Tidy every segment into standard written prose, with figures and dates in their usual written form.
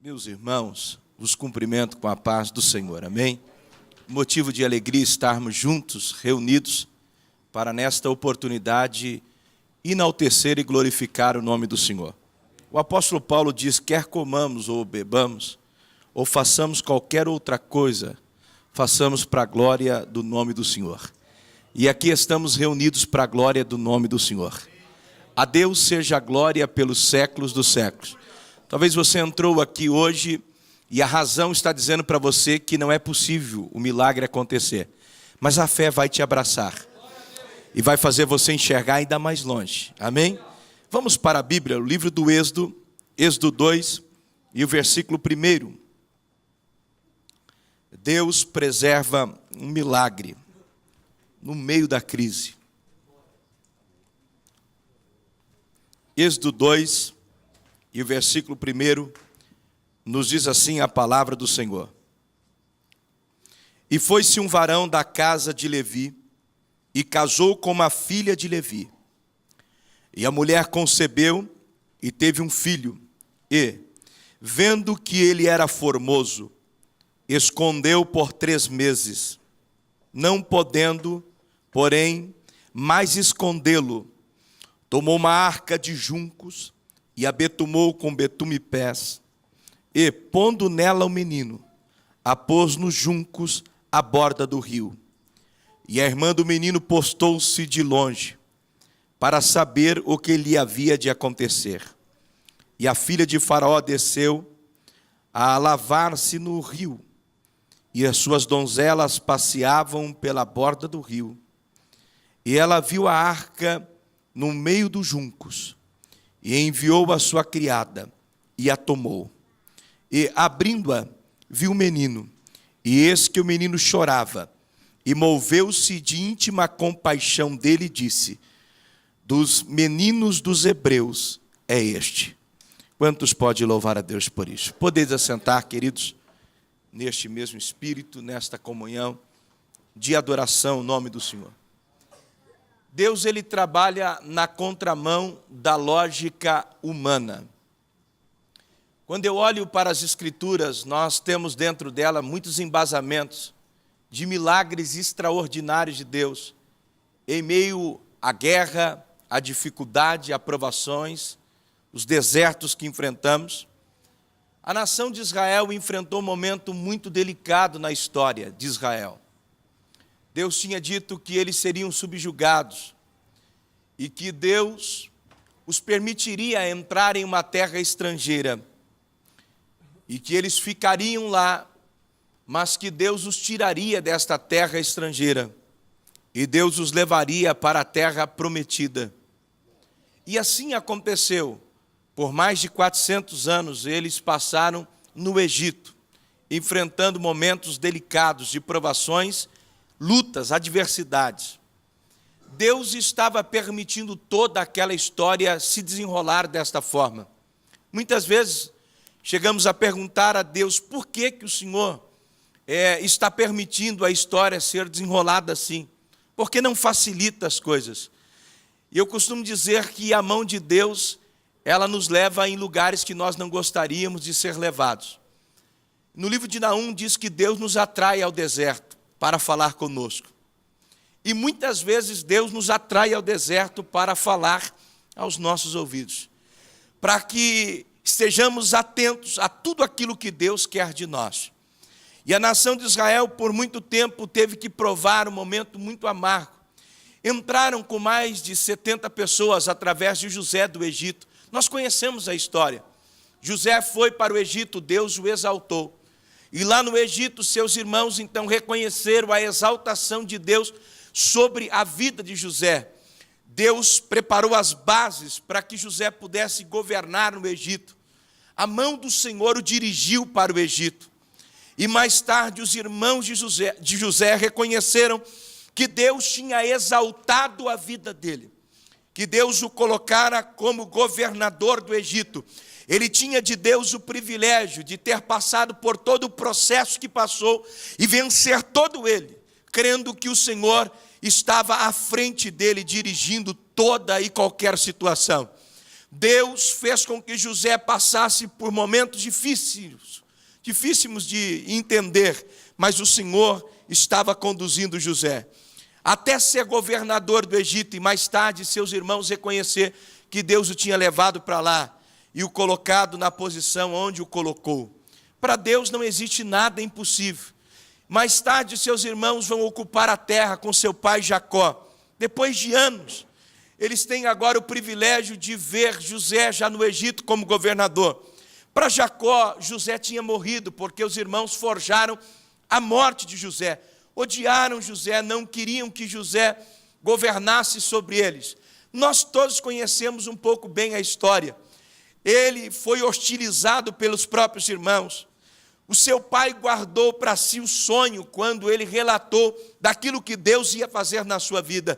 Meus irmãos, vos cumprimento com a paz do Senhor, amém? Motivo de alegria estarmos juntos, reunidos, para nesta oportunidade enaltecer e glorificar o nome do Senhor. O apóstolo Paulo diz, quer comamos ou bebamos, ou façamos qualquer outra coisa, façamos para a glória do nome do Senhor. E aqui estamos reunidos para a glória do nome do Senhor. A Deus seja a glória pelos séculos dos séculos. Talvez você entrou aqui hoje e a razão está dizendo para você que não é possível o milagre acontecer. Mas a fé vai te abraçar e vai fazer você enxergar ainda mais longe. Amém? Vamos para a Bíblia, o livro do Êxodo, Êxodo 2 e o versículo 1. Deus preserva um milagre no meio da crise. Êxodo 2 e o versículo 1 nos diz assim a palavra do Senhor. E foi-se um varão da casa de Levi, e casou com uma filha de Levi. E a mulher concebeu e teve um filho, e, vendo que ele era formoso, escondeu por 3 meses, não podendo, porém, mais escondê-lo, tomou uma arca de juncos, e a betumou com betume-pés, e, pondo nela o menino, a pôs nos juncos à borda do rio. E a irmã do menino postou-se de longe, para saber o que lhe havia de acontecer. E a filha de Faraó desceu a lavar-se no rio, e as suas donzelas passeavam pela borda do rio. E ela viu a arca no meio dos juncos, e enviou a sua criada, e a tomou. E, abrindo-a, viu o menino, e eis que o menino chorava, e moveu-se de íntima compaixão dele, e disse, dos meninos dos hebreus é este. Quantos podem louvar a Deus por isso? Podeis assentar, queridos, neste mesmo espírito, nesta comunhão de adoração ao nome do Senhor. Deus, ele trabalha na contramão da lógica humana. Quando eu olho para as Escrituras, nós temos dentro dela muitos embasamentos de milagres extraordinários de Deus, em meio à guerra, à dificuldade, a provações, os desertos que enfrentamos. A nação de Israel enfrentou um momento muito delicado na história de Israel. Deus tinha dito que eles seriam subjugados e que Deus os permitiria entrar em uma terra estrangeira e que eles ficariam lá, mas que Deus os tiraria desta terra estrangeira e Deus os levaria para a terra prometida. E assim aconteceu. Por mais de 400 anos eles passaram no Egito, enfrentando momentos delicados de provações, lutas, adversidades. Deus estava permitindo toda aquela história se desenrolar desta forma. Muitas vezes chegamos a perguntar a Deus por que o Senhor está permitindo a história ser desenrolada assim? Por que não facilita as coisas? E eu costumo dizer que a mão de Deus, ela nos leva em lugares que nós não gostaríamos de ser levados. No livro de Naum diz que Deus nos atrai ao deserto para falar conosco. E muitas vezes Deus nos atrai ao deserto para falar aos nossos ouvidos, para que estejamos atentos a tudo aquilo que Deus quer de nós. E a nação de Israel, por muito tempo, teve que provar um momento muito amargo. Entraram com mais de 70 pessoas através de José do Egito. Nós conhecemos a história. José foi para o Egito, Deus o exaltou. E lá no Egito, seus irmãos então reconheceram a exaltação de Deus sobre a vida de José. Deus preparou as bases para que José pudesse governar no Egito. A mão do Senhor o dirigiu para o Egito. E mais tarde os irmãos de José reconheceram que Deus tinha exaltado a vida dele, que Deus o colocara como governador do Egito. Ele tinha de Deus o privilégio de ter passado por todo o processo que passou e vencer todo ele, crendo que o Senhor estava à frente dele, dirigindo toda e qualquer situação. Deus fez com que José passasse por momentos dificílimos de entender, mas o Senhor estava conduzindo José até ser governador do Egito, e mais tarde seus irmãos reconhecer que Deus o tinha levado para lá e o colocado na posição onde o colocou. Para Deus não existe nada impossível. Mais tarde seus irmãos vão ocupar a terra com seu pai Jacó. Depois de anos, eles têm agora o privilégio de ver José já no Egito como governador. Para Jacó, José tinha morrido, porque os irmãos forjaram a morte de José. Odiaram José, não queriam que José governasse sobre eles. Nós todos conhecemos um pouco bem a história. Ele foi hostilizado pelos próprios irmãos. O seu pai guardou para si o sonho quando ele relatou daquilo que Deus ia fazer na sua vida.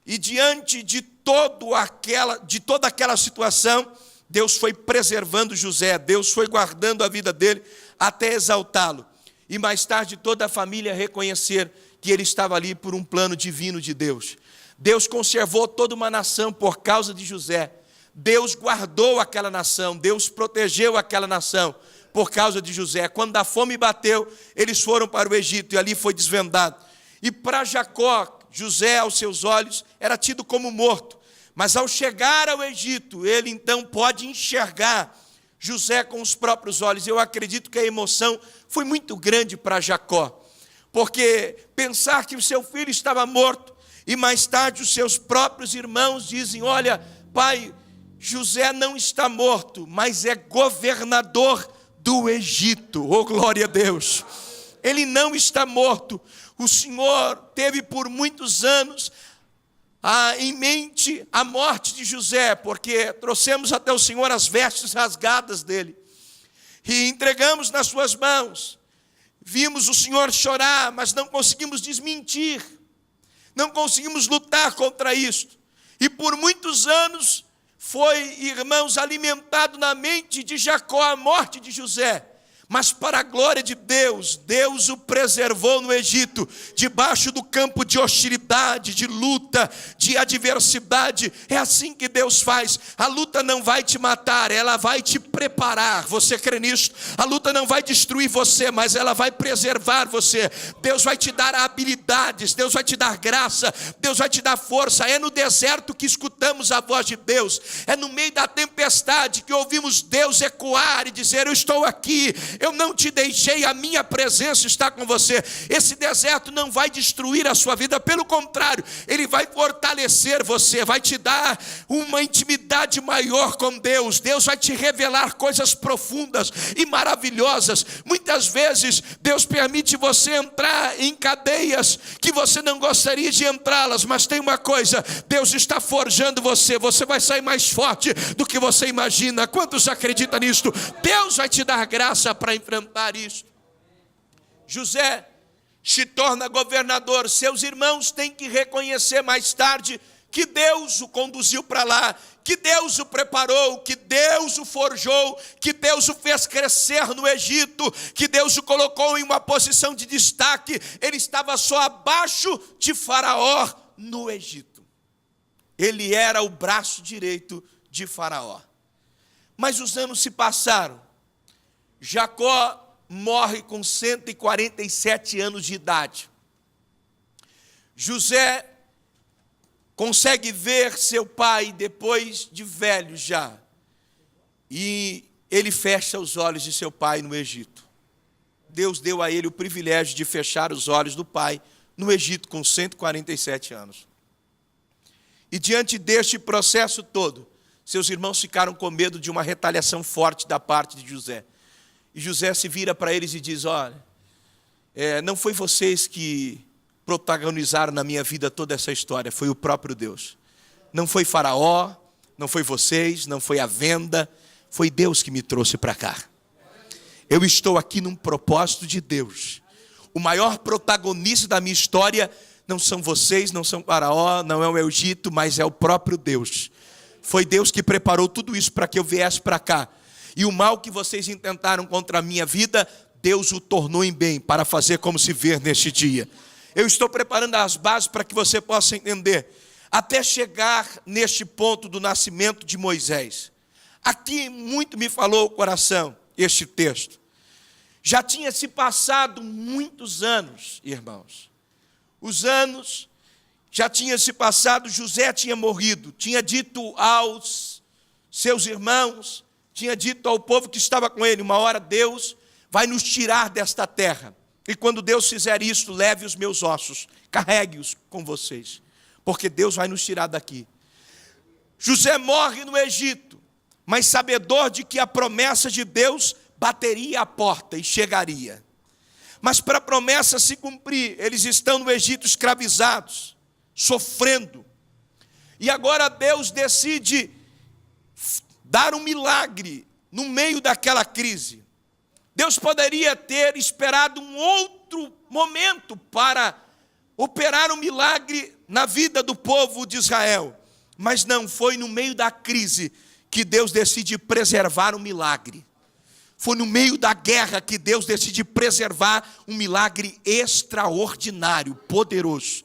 E diante de toda aquela situação, Deus foi preservando José, Deus foi guardando a vida dele até exaltá-lo. E mais tarde toda a família reconhecer que ele estava ali por um plano divino de Deus. Deus conservou toda uma nação por causa de José. Deus guardou aquela nação, Deus protegeu aquela nação por causa de José. Quando a fome bateu, eles foram para o Egito e ali foi desvendado. E para Jacó, José, aos seus olhos, era tido como morto. Mas ao chegar ao Egito, ele então pode enxergar José com os próprios olhos. Eu acredito que a emoção foi muito grande para Jacó, porque pensar que o seu filho estava morto, e mais tarde os seus próprios irmãos dizem: olha, pai, José não está morto, mas é governador do Egito. Oh, glória a Deus! Ele não está morto. O Senhor teve por muitos anos em mente a morte de José, porque trouxemos até o Senhor as vestes rasgadas dele e entregamos nas suas mãos. Vimos o Senhor chorar, mas não conseguimos desmentir, não conseguimos lutar contra isto. E por muitos anos foi, irmãos, alimentado na mente de Jacó a morte de José. Mas para a glória de Deus, Deus o preservou no Egito, debaixo do campo de hostilidade, de luta, de adversidade. É assim que Deus faz. A luta não vai te matar, ela vai te preparar. Você crê nisso? A luta não vai destruir você, mas ela vai preservar você. Deus vai te dar habilidades, Deus vai te dar graça, Deus vai te dar força. É no deserto que escutamos a voz de Deus. É no meio da tempestade que ouvimos Deus ecoar e dizer: eu estou aqui. Eu não te deixei, a minha presença está com você. Esse deserto não vai destruir a sua vida, pelo contrário, ele vai fortalecer você, vai te dar uma intimidade maior com Deus. Deus vai te revelar coisas profundas e maravilhosas. Muitas vezes Deus permite você entrar em cadeias que você não gostaria de entrá-las, mas tem uma coisa: Deus está forjando você, você vai sair mais forte do que você imagina. Quantos acreditam nisto? Deus vai te dar graça para enfrentar isso. José se torna governador. Seus irmãos têm que reconhecer mais tarde que Deus o conduziu para lá, que Deus o preparou, que Deus o forjou, que Deus o fez crescer no Egito, que Deus o colocou em uma posição de destaque. Ele estava só abaixo de Faraó no Egito. Ele era o braço direito de Faraó. Mas os anos se passaram. Jacó morre com 147 anos de idade. José consegue ver seu pai depois de velho já. E ele fecha os olhos de seu pai no Egito. Deus deu a ele o privilégio de fechar os olhos do pai no Egito com 147 anos. E diante deste processo todo, seus irmãos ficaram com medo de uma retaliação forte da parte de José. E José se vira para eles e diz: olha, não foi vocês que protagonizaram na minha vida toda essa história, foi o próprio Deus. Não foi Faraó, não foi vocês, não foi a venda, foi Deus que me trouxe para cá. Eu estou aqui num propósito de Deus. O maior protagonista da minha história não são vocês, não são Faraó, não é o Egito, mas é o próprio Deus. Foi Deus que preparou tudo isso para que eu viesse para cá. E o mal que vocês intentaram contra a minha vida, Deus o tornou em bem, para fazer como se vê neste dia. Eu estou preparando as bases para que você possa entender. até chegar neste ponto do nascimento de Moisés. Aqui muito me falou o coração este texto. Já tinha se passado muitos anos, irmãos. Os anos já tinham se passado, José tinha morrido, tinha dito aos seus irmãos, tinha dito ao povo que estava com ele, uma hora Deus vai nos tirar desta terra. E quando Deus fizer isto, leve os meus ossos, carregue-os com vocês, porque Deus vai nos tirar daqui. José morre no Egito, mas sabedor de que a promessa de Deus bateria a porta e chegaria. Mas para a promessa se cumprir, eles estão no Egito escravizados, sofrendo. E agora Deus decide dar um milagre no meio daquela crise. Deus poderia ter esperado um outro momento para operar um milagre na vida do povo de Israel. Mas não, foi no meio da crise que Deus decide preservar um milagre. Foi no meio da guerra que Deus decide preservar um milagre extraordinário, poderoso.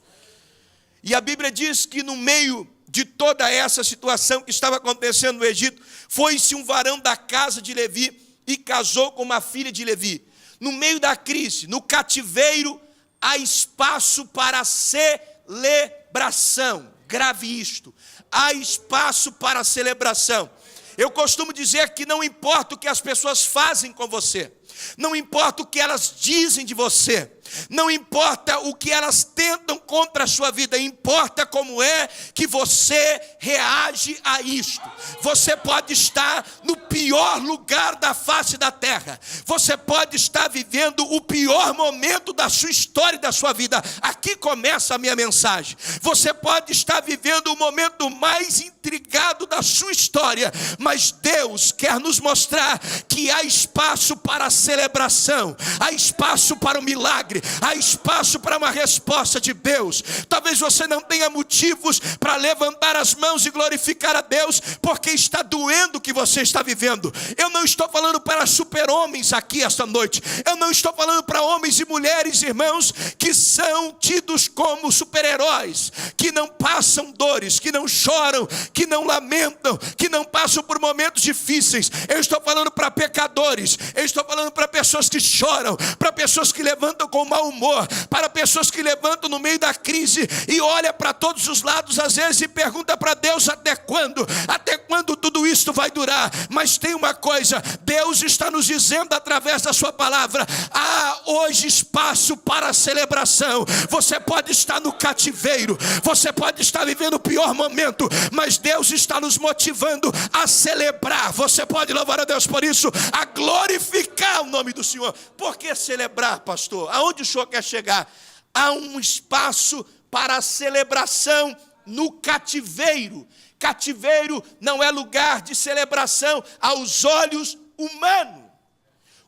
E a Bíblia diz que no meio de toda essa situação que estava acontecendo no Egito, foi-se um varão da casa de Levi e casou com uma filha de Levi. No meio da crise, no cativeiro, há espaço para celebração. Grave isto. Há espaço para celebração. Eu costumo dizer que não importa o que as pessoas fazem com você, não importa o que elas dizem de você, não importa o que elas tentam contra a sua vida, importa como é que você reage a isto. Você pode estar no pior lugar da face da terra, você pode estar vivendo o pior momento da sua história e da sua vida. Aqui começa a minha mensagem. Você pode estar vivendo o momento mais intrigado da sua história, mas Deus quer nos mostrar que há espaço para a celebração, há espaço para o milagre, há espaço para uma resposta de Deus. Talvez você não tenha motivos para levantar as mãos e glorificar a Deus, porque está doendo o que você está vivendo. Eu não estou falando para super-homens aqui esta noite, eu não estou falando para homens e mulheres, irmãos, que são tidos como super-heróis, que não passam dores, que não choram, que não lamentam, que não passam por momentos difíceis. Eu estou falando para pecadores, eu estou falando para pessoas que choram, para pessoas que levantam com mau humor, para pessoas que levantam no meio da crise e olha para todos os lados às vezes e pergunta para Deus: até quando? Até quando tudo isso vai durar? Mas tem uma coisa, Deus está nos dizendo através da sua palavra: há hoje espaço para a celebração. Você pode estar no cativeiro, você pode estar vivendo o pior momento, mas Deus está nos motivando a celebrar. Você pode louvar a Deus por isso, a glorificar o nome do Senhor. Por que celebrar, pastor? Aonde o senhor quer chegar? Há um espaço para a celebração no cativeiro. Cativeiro não é lugar de celebração aos olhos humanos.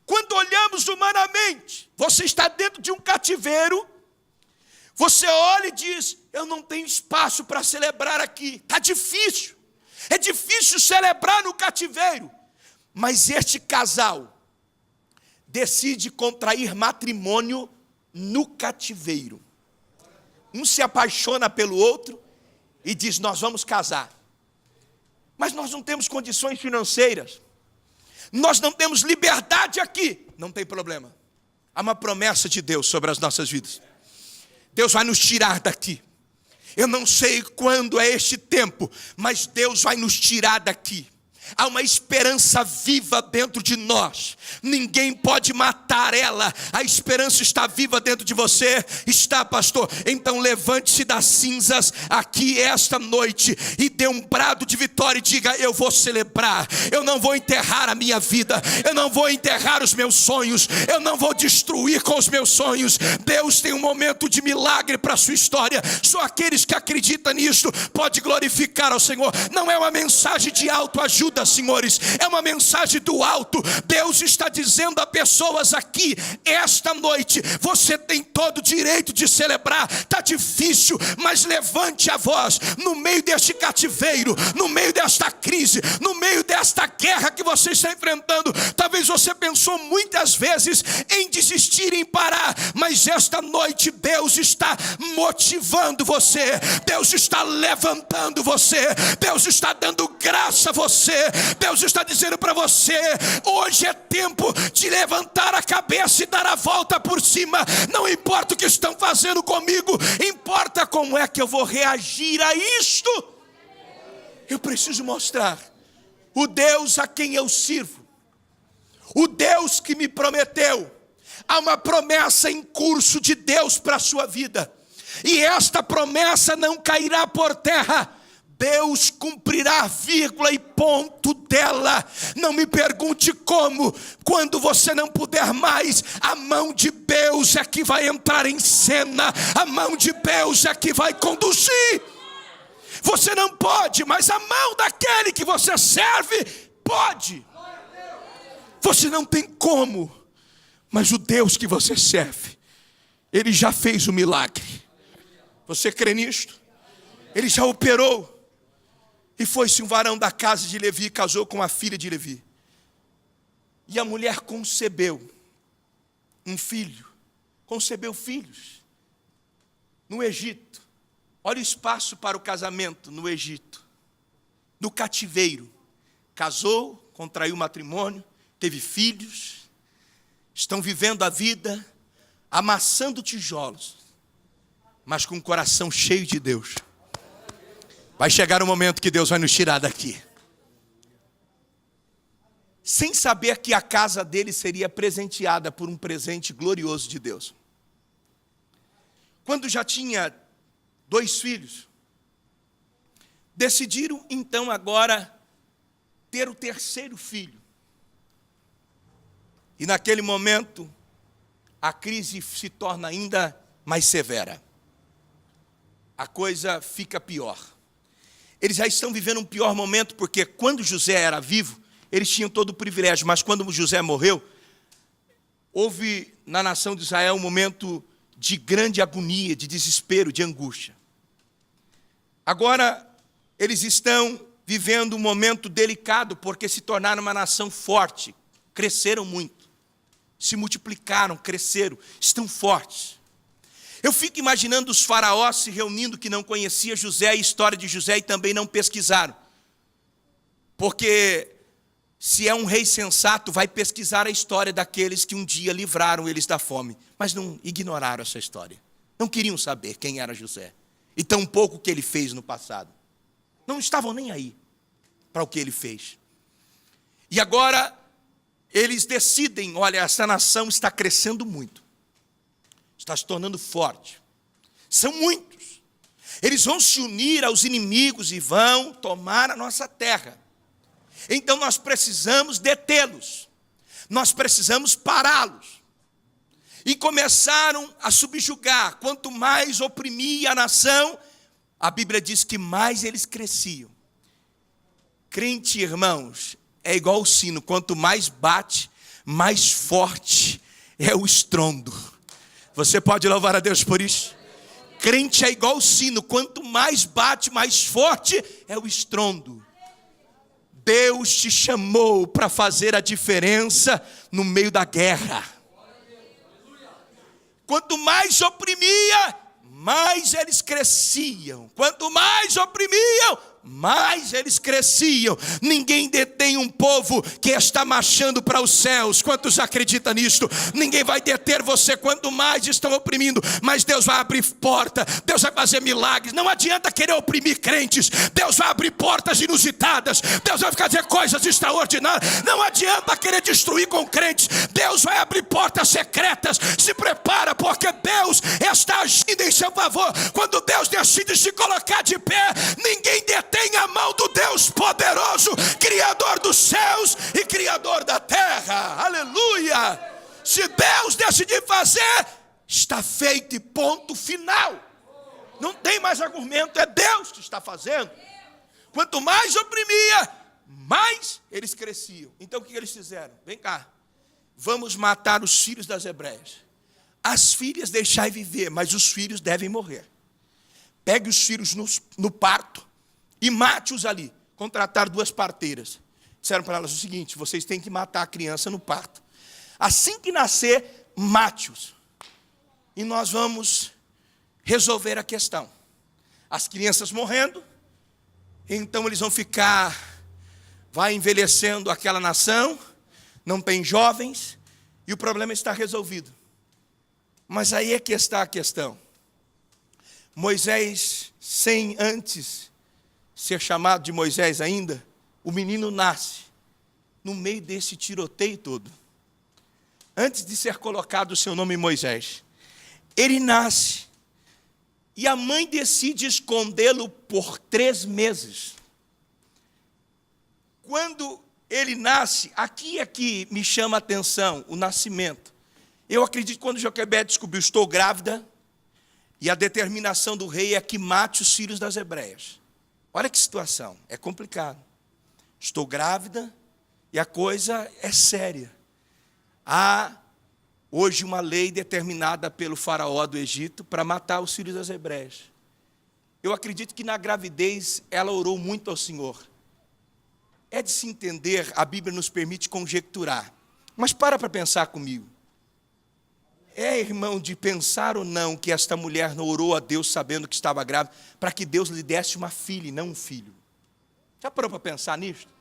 Quando olhamos humanamente, você está dentro de um cativeiro, você olha e diz: eu não tenho espaço para celebrar aqui, está difícil, é difícil celebrar no cativeiro. Mas este casal decide contrair matrimônio no cativeiro. Um se apaixona pelo outro e diz: nós vamos casar. Mas nós não temos condições financeiras, nós não temos liberdade aqui. Não tem problema, há uma promessa de Deus sobre as nossas vidas. Deus vai nos tirar daqui. Eu não sei quando é este tempo, mas Deus vai nos tirar daqui. Há uma esperança viva dentro de nós. Ninguém pode matar ela. A esperança está viva dentro de você. Está, pastor? Então levante-se das cinzas aqui esta noite e dê um brado de vitória e diga: eu vou celebrar. Eu não vou enterrar a minha vida. Eu não vou enterrar os meus sonhos. Eu não vou destruir com os meus sonhos. Deus tem um momento de milagre para a sua história. Só aqueles que acreditam nisso podem glorificar ao Senhor. Não é uma mensagem de autoajuda, pesada, senhores. É uma mensagem do alto. Deus está dizendo a pessoas aqui, esta noite, você tem todo o direito de celebrar. Está difícil, mas levante a voz. No meio deste cativeiro, no meio desta crise, no meio desta guerra que você está enfrentando, talvez você pensou muitas vezes em desistir, em parar, mas esta noite Deus está motivando você, Deus está levantando você, Deus está dando graça a você, Deus está dizendo para você, hoje é tempo de levantar a cabeça e dar a volta por cima. Não importa o que estão fazendo comigo, importa como é que eu vou reagir a isto. Eu preciso mostrar o Deus a quem eu sirvo, o Deus que me prometeu. Há uma promessa em curso de Deus para a sua vida, e esta promessa não cairá por terra. Deus cumprirá, vírgula e ponto dela. Não me pergunte como. Quando você não puder mais, a mão de Deus é que vai entrar em cena, a mão de Deus é que vai conduzir. Você não pode, mas a mão daquele que você serve pode. Você não tem como, mas o Deus que você serve, Ele já fez o milagre. Você crê nisto? Ele já operou. E foi-se um varão da casa de Levi, casou com a filha de Levi. E a mulher concebeu um filho. Concebeu filhos no Egito. Olha o espaço para o casamento no Egito. No cativeiro. Casou, contraiu matrimônio, teve filhos. Estão vivendo a vida, amassando tijolos, mas com o coração cheio de Deus. Vai chegar um momento que Deus vai nos tirar daqui, sem saber que a casa dele seria presenteada por um presente glorioso de Deus. Quando já tinha 2 filhos, decidiram então agora ter o 3º filho. E naquele momento, a crise se torna ainda mais severa. A coisa fica pior. Eles já estão vivendo um pior momento, porque quando José era vivo, eles tinham todo o privilégio. Mas quando José morreu, houve na nação de Israel um momento de grande agonia, de desespero, de angústia. Agora, eles estão vivendo um momento delicado, porque se tornaram uma nação forte, cresceram muito, se multiplicaram, cresceram, estão fortes. Eu fico imaginando os faraós se reunindo que não conheciam José, a história de José, e também não pesquisaram. Porque se é um rei sensato, vai pesquisar a história daqueles que um dia livraram eles da fome. Mas não ignoraram essa história. Não queriam saber quem era José. E tampouco o que ele fez no passado. Não estavam nem aí para o que ele fez. E agora eles decidem, olha, essa nação está crescendo muito. Está se tornando forte. São muitos. Eles vão se unir aos inimigos e vão tomar a nossa terra. Então nós precisamos detê-los. Nós precisamos pará-los. E começaram a subjugar. Quanto mais oprimia a nação, a Bíblia diz que mais eles cresciam. Crente, irmãos, é igual o sino. Quanto mais bate, mais forte é o estrondo. Você pode louvar a Deus por isso? Crente é igual o sino. Quanto mais bate, mais forte é o estrondo. Deus te chamou para fazer a diferença no meio da guerra. Quanto mais oprimia, mais eles cresciam. Quanto mais oprimiam, mais eles cresciam. Ninguém detém um povo que está marchando para os céus. Quantos acreditam nisto? Ninguém vai deter você quanto mais estão oprimindo. Mas Deus vai abrir porta, Deus vai fazer milagres. Não adianta querer oprimir crentes. Deus vai abrir portas inusitadas. Deus vai fazer coisas extraordinárias. Não adianta querer destruir com crentes. Deus vai abrir portas secretas. Se prepara, porque Deus está agindo em seu favor. Quando Deus decide se colocar de pé, ninguém detém a mão do Deus poderoso, Criador dos céus e Criador da terra. Aleluia! Se Deus decidir fazer, está feito e ponto final. Não tem mais argumento, é Deus que está fazendo. Quanto mais oprimia, mais eles cresciam. Então o que eles fizeram? Vem cá, vamos matar os filhos das hebreias. As filhas deixai viver, mas os filhos devem morrer. Pegue os filhos no parto e mate-os ali. Contrataram 2 parteiras. Disseram para elas o seguinte: vocês têm que matar a criança no parto. Assim que nascer, mate-os. E nós vamos resolver a questão. As crianças morrendo, então eles vão ficar, vai envelhecendo aquela nação, não tem jovens, e o problema está resolvido. Mas aí é que está a questão. Moisés, sem antes ser chamado de Moisés ainda, o menino nasce no meio desse tiroteio todo. Antes de ser colocado o seu nome Moisés, ele nasce e a mãe decide escondê-lo por 3 meses. Quando ele nasce, aqui é que me chama a atenção, o nascimento. Eu acredito que quando Joquebede descobriu, estou grávida, e a determinação do rei é que mate os filhos das hebreias. Olha que situação, é complicado. Estou grávida e a coisa é séria. Há hoje uma lei determinada pelo faraó do Egito para matar os filhos das hebreias. Eu acredito que na gravidez ela orou muito ao Senhor. É de se entender, a Bíblia nos permite conjecturar. Mas para pensar comigo. É, irmão, de pensar ou não que esta mulher não orou a Deus sabendo que estava grávida, para que Deus lhe desse uma filha e não um filho? Já parou para pensar nisto?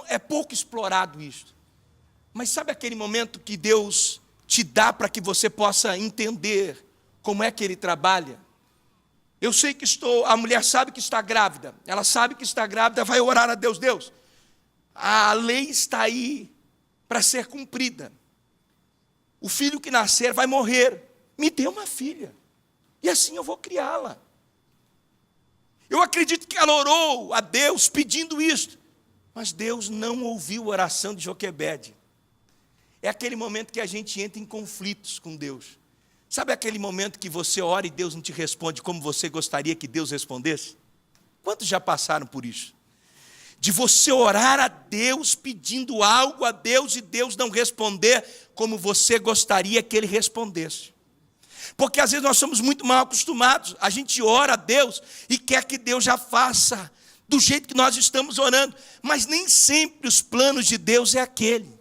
É pouco explorado isto. Mas sabe aquele momento que Deus te dá para que você possa entender como é que Ele trabalha? Eu sei que a mulher sabe que está grávida, ela sabe que está grávida, vai orar a Deus. Deus, a lei está aí para ser cumprida. O filho que nascer vai morrer, me dê uma filha, e assim eu vou criá-la. Eu acredito que ela orou a Deus pedindo isto, mas Deus não ouviu a oração de Joquebede. É aquele momento que a gente entra em conflitos com Deus. Sabe aquele momento que você ora e Deus não te responde como você gostaria que Deus respondesse? Quantos já passaram por isso? De você orar a Deus, pedindo algo a Deus e Deus não responder como você gostaria que Ele respondesse. Porque às vezes nós somos muito mal acostumados, a gente ora a Deus e quer que Deus já faça do jeito que nós estamos orando, mas nem sempre os planos de Deus é aquele.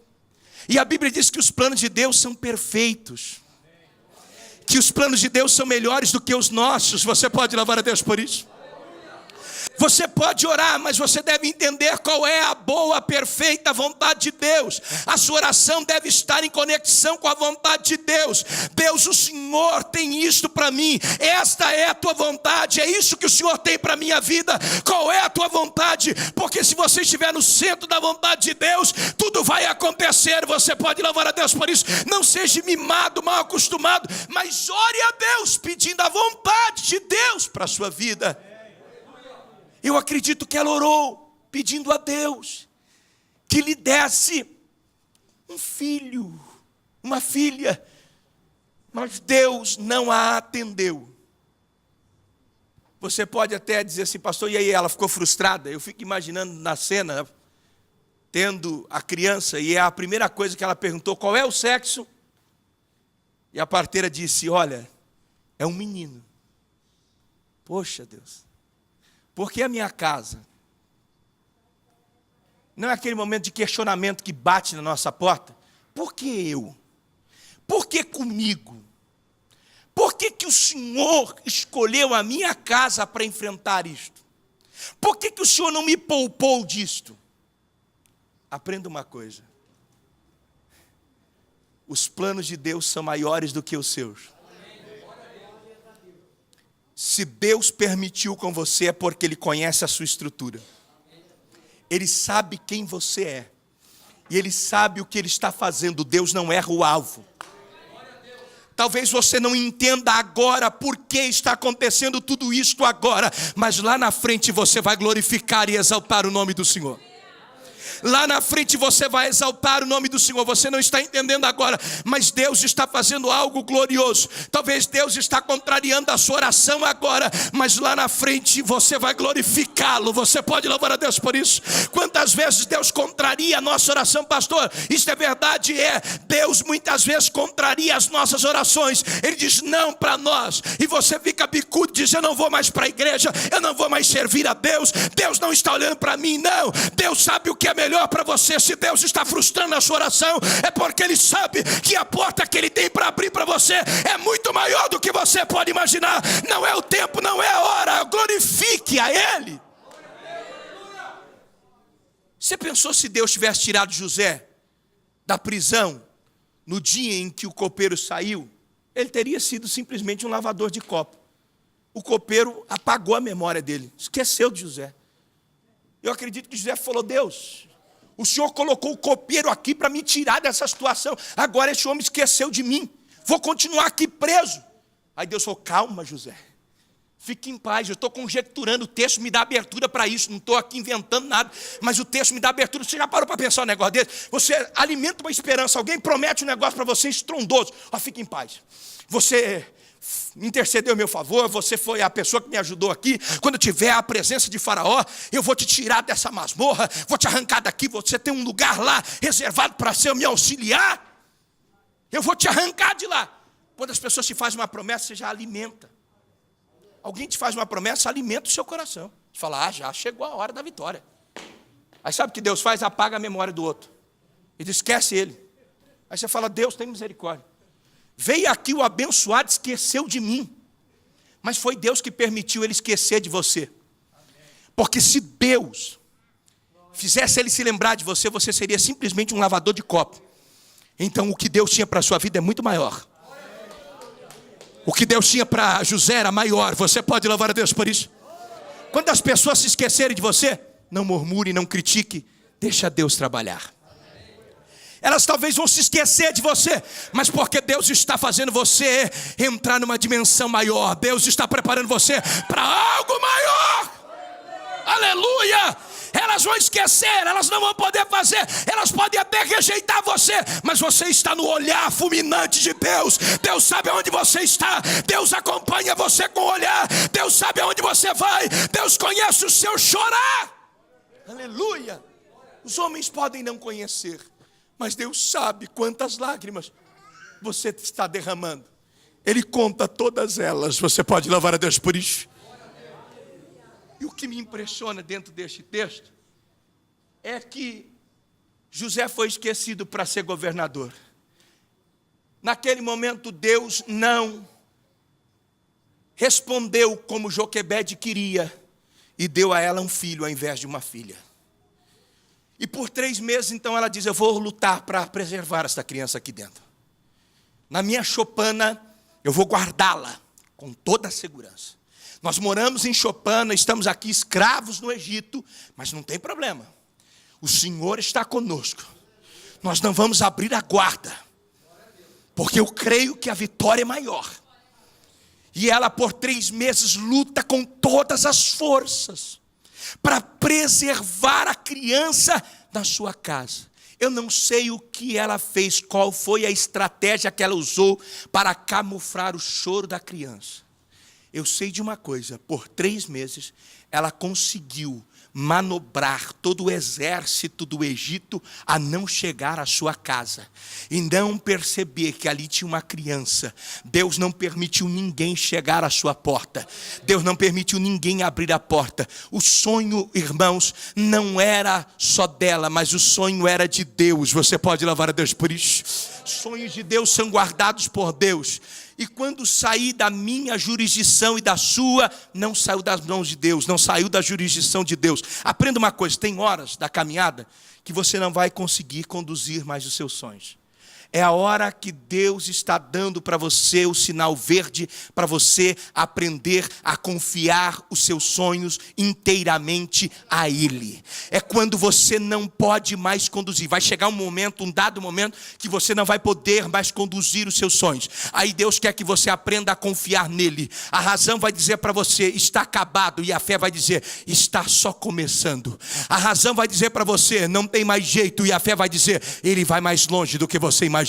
E a Bíblia diz que os planos de Deus são perfeitos, que os planos de Deus são melhores do que os nossos. Você pode louvar a Deus por isso? Você pode orar, mas você deve entender qual é a boa, perfeita vontade de Deus. A sua oração deve estar em conexão com a vontade de Deus. Deus, o Senhor tem isto para mim. Esta é a tua vontade. É isso que o Senhor tem para a minha vida. Qual é a tua vontade? Porque se você estiver no centro da vontade de Deus, tudo vai acontecer. Você pode louvar a Deus por isso. Não seja mimado, mal acostumado, mas ore a Deus pedindo a vontade de Deus para a sua vida. Eu acredito que ela orou, pedindo a Deus que lhe desse um filho, uma filha, mas Deus não a atendeu. Você pode até dizer assim, pastor, e aí ela ficou frustrada? Eu fico imaginando na cena, tendo a criança, e a primeira coisa que ela perguntou, qual é o sexo? E a parteira disse, olha, é um menino. Poxa Deus. Por que a minha casa? Não é aquele momento de questionamento que bate na nossa porta? Por que eu? Por que comigo? Por que o Senhor escolheu a minha casa para enfrentar isto? Por que o Senhor não me poupou disto? Aprenda uma coisa. Os planos de Deus são maiores do que os seus. Se Deus permitiu com você é porque Ele conhece a sua estrutura. Ele sabe quem você é. E Ele sabe o que Ele está fazendo. Deus não erra o alvo. Talvez você não entenda agora por que está acontecendo tudo isto agora. Mas lá na frente você vai glorificar e exaltar o nome do Senhor. Lá na frente você vai exaltar o nome do Senhor. Você não está entendendo agora, mas Deus está fazendo algo glorioso. Talvez Deus está contrariando a sua oração agora, mas lá na frente você vai glorificá-lo. Você pode louvar a Deus por isso? Quantas vezes Deus contraria a nossa oração, pastor? Isso é verdade, Deus muitas vezes contraria as nossas orações. Ele diz não para nós, e você fica bicudo, diz: eu não vou mais para a igreja, eu não vou mais servir a Deus. Deus não está olhando para mim. Não, Deus sabe o que é melhor para você. Se Deus está frustrando a sua oração, é porque Ele sabe que a porta que Ele tem para abrir para você é muito maior do que você pode imaginar. Não é o tempo, não é a hora. Glorifique a Ele. Você pensou se Deus tivesse tirado José da prisão no dia em que o copeiro saiu? Ele teria sido simplesmente um lavador de copo. O copeiro apagou a memória dele, esqueceu de José. Eu acredito que José falou: Deus, o Senhor colocou o copeiro aqui para me tirar dessa situação. Agora esse homem esqueceu de mim. Vou continuar aqui preso. Aí Deus falou: calma, José. Fique em paz. Eu estou conjecturando. O texto me dá abertura para isso. Não estou aqui inventando nada. Mas o texto me dá abertura. Você já parou para pensar um negócio desse? Você alimenta uma esperança. Alguém promete um negócio para você estrondoso. Fique em paz. Você intercedeu em meu favor, você foi a pessoa que me ajudou aqui. Quando tiver a presença de Faraó, eu vou te tirar dessa masmorra, vou te arrancar daqui. Você tem um lugar lá reservado para ser me auxiliar. Eu vou te arrancar de lá. Quando as pessoas te fazem uma promessa, você já alimenta. Alguém te faz uma promessa, alimenta o seu coração. Você fala: já chegou a hora da vitória. Aí sabe o que Deus faz? Apaga a memória do outro. Ele esquece ele. Aí você fala: Deus, tem misericórdia. Veio aqui o abençoado, esqueceu de mim. Mas foi Deus que permitiu ele esquecer de você. Porque se Deus fizesse ele se lembrar de você, você seria simplesmente um lavador de copo. Então o que Deus tinha para a sua vida é muito maior. O que Deus tinha para José era maior. Você pode louvar a Deus por isso? Quando as pessoas se esquecerem de você, não murmure, não critique. Deixa Deus trabalhar. Elas talvez vão se esquecer de você, mas porque Deus está fazendo você entrar numa dimensão maior. Deus está preparando você para algo maior. Aleluia! Elas vão esquecer, elas não vão poder fazer, elas podem até rejeitar você, mas você está no olhar fulminante de Deus. Deus sabe aonde você está, Deus acompanha você com o olhar, Deus sabe aonde você vai, Deus conhece o seu chorar. Aleluia! Os homens podem não conhecer, mas Deus sabe quantas lágrimas você está derramando. Ele conta todas elas. Você pode louvar a Deus por isso? E o que me impressiona dentro deste texto é que José foi esquecido para ser governador. Naquele momento Deus não respondeu como Joquebede queria e deu a ela um filho ao invés de uma filha. E por 3 meses então ela diz: eu vou lutar para preservar essa criança aqui dentro. Na minha choupana eu vou guardá-la com toda a segurança. Nós moramos em Chopana, estamos aqui escravos no Egito, mas não tem problema. O Senhor está conosco. Nós não vamos abrir a guarda, porque eu creio que a vitória é maior. E ela por 3 meses luta com todas as forças para preservar a criança na sua casa. Eu não sei o que ela fez, qual foi a estratégia que ela usou para camuflar o choro da criança. Eu sei de uma coisa: por 3 meses ela conseguiu manobrar todo o exército do Egito a não chegar à sua casa e não perceber que ali tinha uma criança. Deus não permitiu ninguém chegar à sua porta. Deus não permitiu ninguém abrir a porta. O sonho, irmãos, não era só dela, mas o sonho era de Deus. Você pode louvar a Deus por isso? Sonhos de Deus são guardados por Deus. E quando sair da minha jurisdição e da sua, não saiu das mãos de Deus, não saiu da jurisdição de Deus. Aprenda uma coisa: tem horas da caminhada que você não vai conseguir conduzir mais os seus sonhos. É a hora que Deus está dando para você o sinal verde, para você aprender a confiar os seus sonhos inteiramente a Ele. É quando você não pode mais conduzir. Vai chegar um dado momento, que você não vai poder mais conduzir os seus sonhos. Aí Deus quer que você aprenda a confiar nele. A razão vai dizer para você, está acabado. E a fé vai dizer, está só começando. A razão vai dizer para você, não tem mais jeito. E a fé vai dizer, Ele vai mais longe do que você imagina.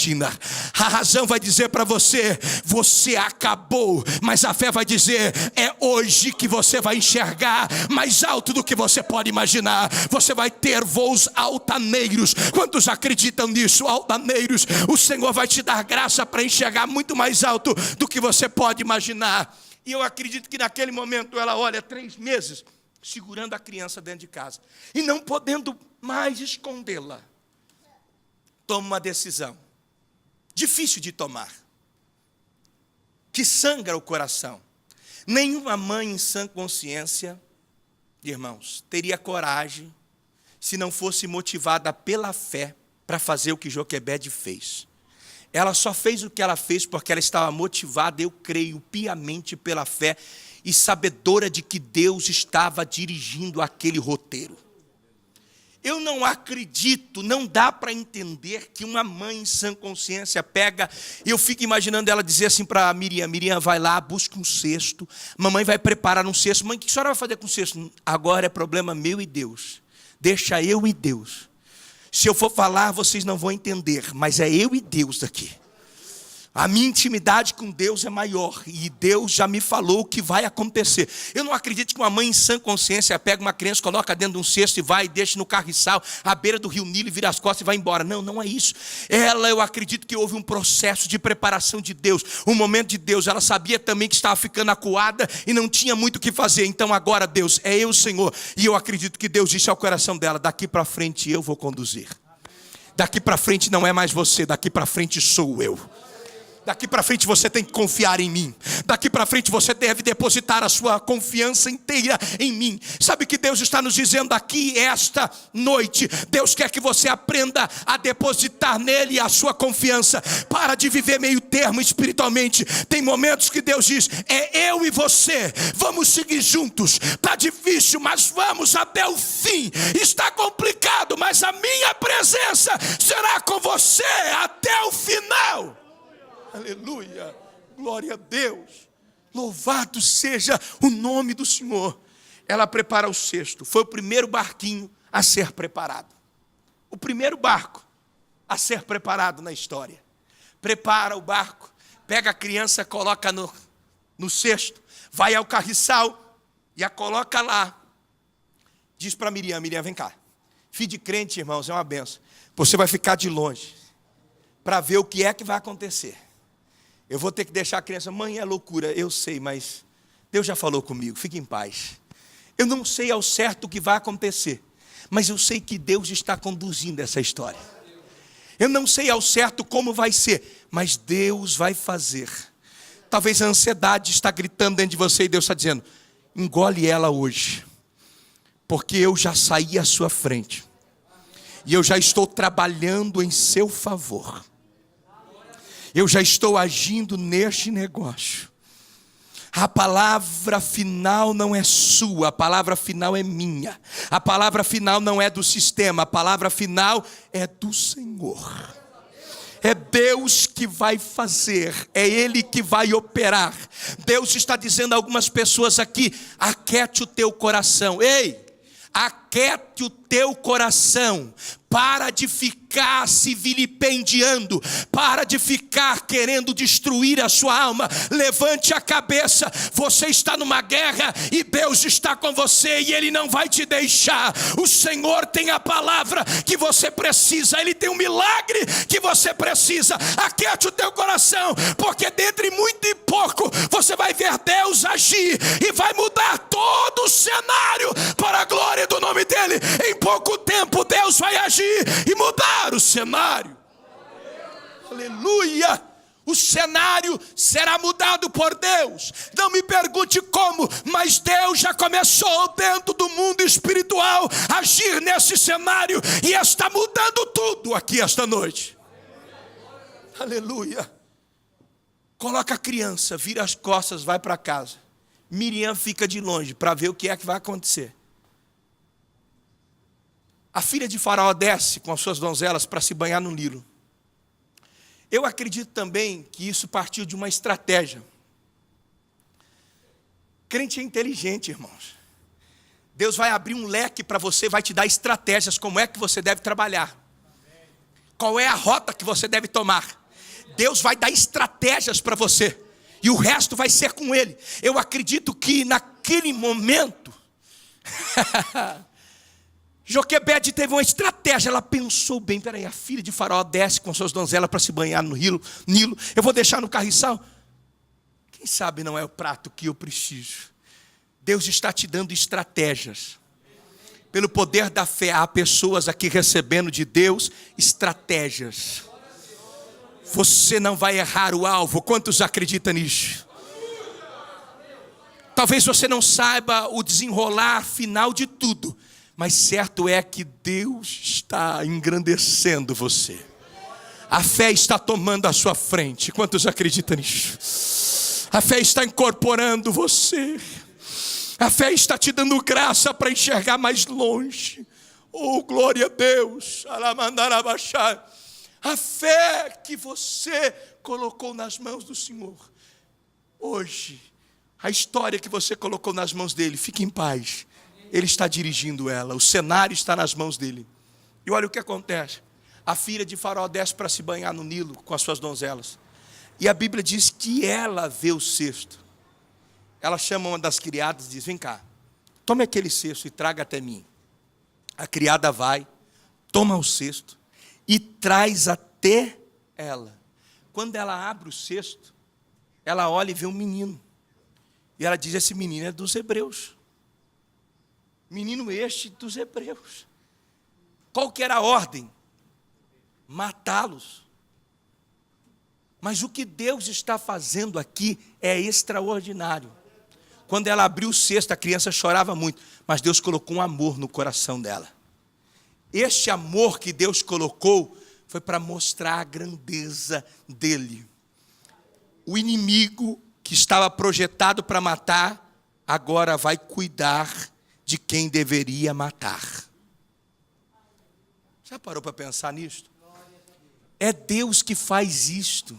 A razão vai dizer para você, você acabou, mas a fé vai dizer, é hoje que você vai enxergar mais alto do que você pode imaginar. Você vai ter voos altaneiros. Quantos acreditam nisso? Altaneiros. O Senhor vai te dar graça para enxergar muito mais alto do que você pode imaginar. E eu acredito que naquele momento ela olha 3 meses segurando a criança dentro de casa e não podendo mais escondê-la, toma uma decisão difícil de tomar, que sangra o coração. Nenhuma mãe em sã consciência, irmãos, teria coragem, se não fosse motivada pela fé, para fazer o que Joquebede fez. Ela só fez o que ela fez porque ela estava motivada, eu creio, piamente pela fé, e sabedora de que Deus estava dirigindo aquele roteiro. Eu não acredito, não dá para entender que uma mãe em sã consciência pega, eu fico imaginando ela dizer assim para Miriam, Miriam, vai lá, busca um cesto, mamãe vai preparar um cesto. Mãe, o que a senhora vai fazer com o cesto? Agora é problema meu e Deus, deixa eu e Deus. Se eu for falar, vocês não vão entender, mas é eu e Deus daqui. A minha intimidade com Deus é maior, e Deus já me falou o que vai acontecer. Eu não acredito que uma mãe em sã consciência pega uma criança, coloca dentro de um cesto e vai e deixa no carriçal, à beira do rio Nilo, e vira as costas e vai embora. Não, não é isso. Eu acredito que houve um processo de preparação de Deus, um momento de Deus. Ela sabia também que estava ficando acuada e não tinha muito o que fazer. Então agora, Deus, é eu, Senhor. E eu acredito que Deus disse ao coração dela, daqui para frente eu vou conduzir. Daqui para frente não é mais você, daqui para frente sou eu. Daqui para frente você tem que confiar em mim. Daqui para frente você deve depositar a sua confiança inteira em mim. Sabe o que Deus está nos dizendo aqui esta noite? Deus quer que você aprenda a depositar nele a sua confiança. Para de viver meio termo espiritualmente. Tem momentos que Deus diz, é eu e você. Vamos seguir juntos. Está difícil, mas vamos até o fim. Está complicado, mas a minha presença será com você até o final. Aleluia, glória a Deus, louvado seja o nome do Senhor. Ela prepara o cesto, foi o primeiro barquinho a ser preparado. O primeiro barco a ser preparado na história. Prepara o barco, pega a criança, coloca no cesto, vai ao carriçal e a coloca lá. Diz para Miriam, Miriam, vem cá. Filho de crente, irmãos, é uma benção. Você vai ficar de longe para ver o que é que vai acontecer. Eu vou ter que deixar a criança, mãe, é loucura, eu sei, mas Deus já falou comigo, fique em paz. Eu não sei ao certo o que vai acontecer, mas eu sei que Deus está conduzindo essa história. Eu não sei ao certo como vai ser, mas Deus vai fazer. Talvez a ansiedade está gritando dentro de você e Deus está dizendo, engole ela hoje, porque eu já saí à sua frente, e eu já estou trabalhando em seu favor. Eu já estou agindo neste negócio. A palavra final não é sua, a palavra final é minha. A palavra final não é do sistema, a palavra final é do Senhor. É Deus que vai fazer, é Ele que vai operar. Deus está dizendo a algumas pessoas aqui, aquete o teu coração. Ei, aquete o teu coração. Para de ficar se vilipendiando, para de ficar querendo destruir a sua alma. Levante a cabeça, você está numa guerra e Deus está com você e Ele não vai te deixar. O Senhor tem a palavra que você precisa, Ele tem um milagre que você precisa. Aquete o teu coração, porque dentre muito e pouco você vai ver Deus agir e vai mudar todo o cenário para a glória do nome dEle. Em pouco tempo Deus vai agir e mudar o cenário. Aleluia! O cenário será mudado por Deus. Não me pergunte como, mas Deus já começou dentro do mundo espiritual a agir nesse cenário e está mudando tudo aqui esta noite. Aleluia. Coloca a criança, vira as costas, vai para casa. Miriam fica de longe para ver o que é que vai acontecer. A filha de Faraó desce com as suas donzelas para se banhar no Nilo. Eu acredito também que isso partiu de uma estratégia. Crente é inteligente, irmãos. Deus vai abrir um leque para você, vai te dar estratégias, como é que você deve trabalhar. Qual é a rota que você deve tomar. Deus vai dar estratégias para você. E o resto vai ser com Ele. Eu acredito que naquele momento, Joquebede teve uma estratégia. Ela pensou bem, peraí, a filha de Faraó desce com suas donzelas para se banhar no Nilo. Eu vou deixar no carriçal. Quem sabe não é o prato que eu preciso. Deus está te dando estratégias. Pelo poder da fé, há pessoas aqui recebendo de Deus estratégias. Você não vai errar o alvo. Quantos acreditam nisso? Talvez você não saiba o desenrolar final de tudo, mas certo é que Deus está engrandecendo você. A fé está tomando a sua frente. Quantos acreditam nisso? A fé está incorporando você. A fé está te dando graça para enxergar mais longe. Oh, glória a Deus. A fé que você colocou nas mãos do Senhor. Hoje, a história que você colocou nas mãos dele, fique em paz. Ele está dirigindo ela. O cenário está nas mãos dele. E olha o que acontece. A filha de Faraó desce para se banhar no Nilo com as suas donzelas. E a Bíblia diz que ela vê o cesto. Ela chama uma das criadas e diz, vem cá, tome aquele cesto e traga até mim. A criada vai, toma o cesto e traz até ela. Quando ela abre o cesto, ela olha e vê um menino. E ela diz, esse menino é dos hebreus. Menino este dos hebreus. Qual que era a ordem? Matá-los. Mas o que Deus está fazendo aqui é extraordinário. Quando ela abriu o cesto, a criança chorava muito, mas Deus colocou um amor no coração dela. Este amor que Deus colocou foi para mostrar a grandeza dele. O inimigo que estava projetado para matar, agora vai cuidar de quem deveria matar. Já parou para pensar nisso? É Deus que faz isto.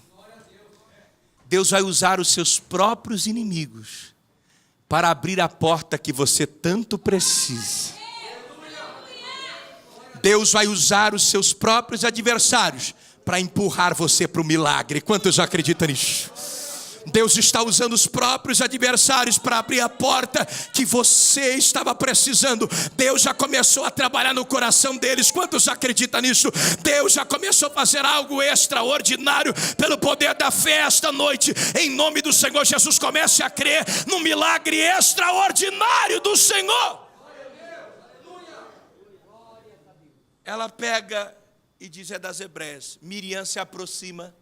Deus vai usar os seus próprios inimigos para abrir a porta que você tanto precisa. Deus vai usar os seus próprios adversários para empurrar você para o milagre. Quantos acreditam nisso? Deus está usando os próprios adversários para abrir a porta que você estava precisando. Deus já começou a trabalhar no coração deles. Quantos acreditam nisso? Deus já começou a fazer algo extraordinário pelo poder da fé esta noite. Em nome do Senhor Jesus, comece a crer no milagre extraordinário do Senhor. Ela pega e diz, é das hebreias. Miriam se aproxima.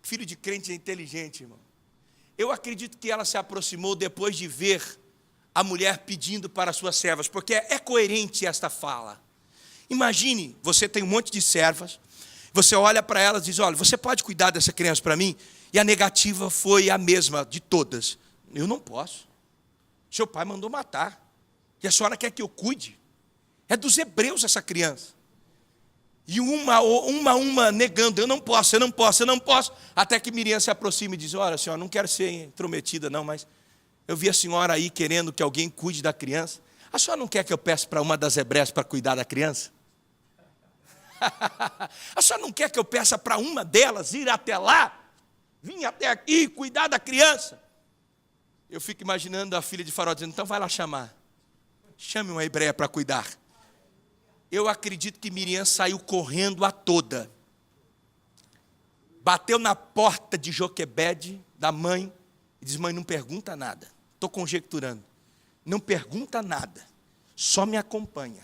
Filho de crente é inteligente, irmão. Eu acredito que ela se aproximou depois de ver a mulher pedindo para as suas servas, porque é coerente esta fala. Imagine, você tem um monte de servas, você olha para elas e diz, olha, você pode cuidar dessa criança para mim? E a negativa foi a mesma de todas. Eu não posso. Seu pai mandou matar. E a senhora quer que eu cuide? É dos hebreus essa criança. E uma negando, eu não posso. Até que Miriam se aproxima e diz, olha, senhora, não quero ser intrometida não, mas eu vi a senhora aí querendo que alguém cuide da criança. A senhora não quer que eu peça para uma das hebreias para cuidar da criança? A senhora não quer que eu peça para uma delas ir até lá, vir até aqui, cuidar da criança? Eu fico imaginando a filha de Faraó dizendo, então vai lá chamar. Chame uma hebreia para cuidar. Eu acredito que Miriam saiu correndo a toda. Bateu na porta de Joquebede, da mãe, e diz, mãe, não pergunta nada. Estou conjecturando. Não pergunta nada. Só me acompanha.